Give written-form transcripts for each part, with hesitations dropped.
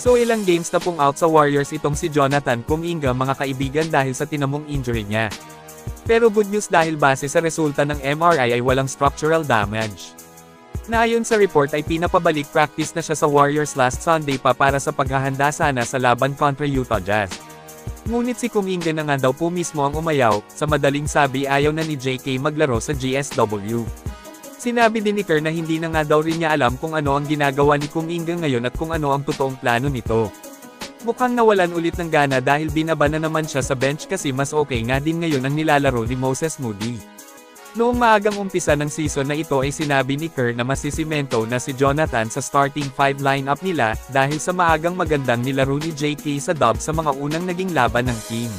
So ilang games na pong out sa Warriors itong si Jonathan Kuminga mga kaibigan dahil sa tinamong injury niya. Pero good news dahil base sa resulta ng MRI ay walang structural damage. Na ayon sa report ay pinapabalik practice na siya sa Warriors last Sunday pa para sa paghahanda sana sa laban kontra Utah Jazz. Ngunit si Kuminga na nga daw po mismo ang umayaw, sa madaling sabi ayaw na ni JK maglaro sa GSW. Sinabi din ni Kerr na hindi na nga daw rin niya alam kung ano ang ginagawa ni Kuminga ngayon at kung ano ang totoong plano nito. Mukhang nawalan ulit ng gana dahil binaba na naman siya sa bench kasi mas okay nga din ngayon ang nilalaro ni Moses Moody. Noong maagang umpisa ng season na ito ay sinabi ni Kerr na masisimento na si Jonathan sa starting 5 lineup nila dahil sa maagang magandang nilaro ni JK sa Dubs sa mga unang naging laban ng team.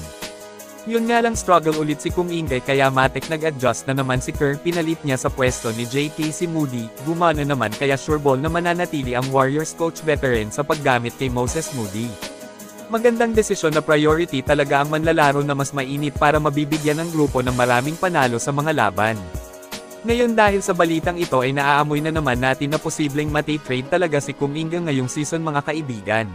Yun nga lang struggle ulit si Kuminga kaya matik nag-adjust na naman si Kerr, pinalit niya sa pwesto ni JK si Moody, gumana naman kaya sureball na mananatili ang Warriors coach veteran sa paggamit kay Moses Moody. Magandang desisyon na priority talaga ang manlalaro na mas mainit para mabibigyan ng grupo ng maraming panalo sa mga laban. Ngayon dahil sa balitang ito ay naaamoy na naman natin na posibleng mati-trade talaga si Kuminga ngayong season mga kaibigan.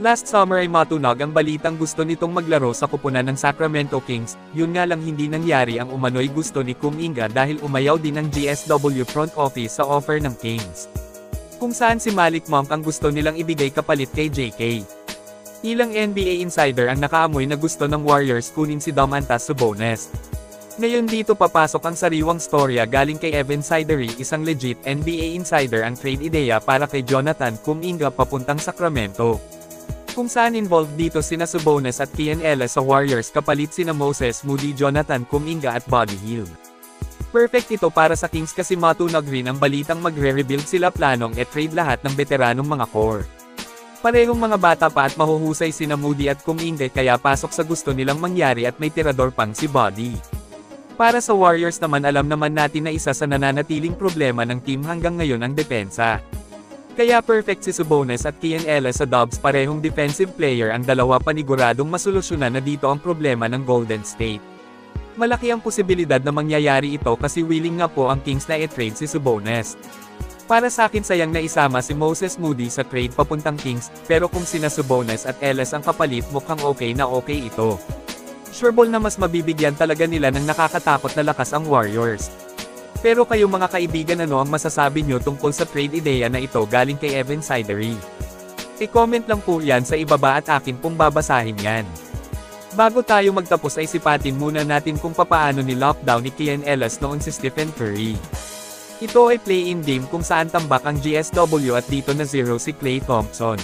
Last summer ay matunog ang balitang gusto nitong maglaro sa kupunan ng Sacramento Kings, yun nga lang hindi nangyari ang umano'y gusto ni Kuminga dahil umayaw din ang GSW front office sa offer ng Kings. Kung saan si Malik Monk ang gusto nilang ibigay kapalit kay JK. Ilang NBA insider ang nakaamoy na gusto ng Warriors kunin si Domantas Sabonis. Ngayon dito papasok ang sariwang storya galing kay Evan Sidery, isang legit NBA insider ang trade ideya para kay Jonathan Kuminga papuntang Sacramento. Kung saan involved dito sina Sabonis at Kian Ellis sa Warriors kapalit sina Moses Moody, Jonathan Kuminga at Buddy Hield. Perfect ito para sa Kings kasi matunag rin ang balitang magre-rebuild sila planong e-trade lahat ng veteranong mga core. Parehong mga bata pa at mahuhusay sina Moody at Kuminga kaya pasok sa gusto nilang mangyari at may tirador pang si Buddy. Para sa Warriors naman alam naman natin na isa sa nananatiling problema ng team hanggang ngayon ang depensa. Kaya perfect si Sabonis at Kian Ellis sa Dubs, parehong defensive player ang dalawa, paniguradong masolusyonan na dito ang problema ng Golden State. Malaki ang posibilidad na mangyayari ito kasi willing nga po ang Kings na i-trade si Sabonis. Para sa akin sayang na isama si Moses Moody sa trade papuntang Kings, pero kung sina Sabonis at Ellis ang kapalit mukhang okay na okay ito. Sureball na mas mabibigyan talaga nila ng nakakatakot na lakas ang Warriors. Pero kayo mga kaibigan, ano ang masasabi nyo tungkol sa trade ideya na ito galing kay Evan Sidery? I-comment lang po yan sa ibaba at akin pong babasahin yan. Bago tayo magtapos ay sipatin muna natin kung papaano ni-lockdown ni Kian Ellis noon si Stephen Curry. Ito ay play-in game kung saan tambak ang GSW at dito na 0 si Klay Thompson.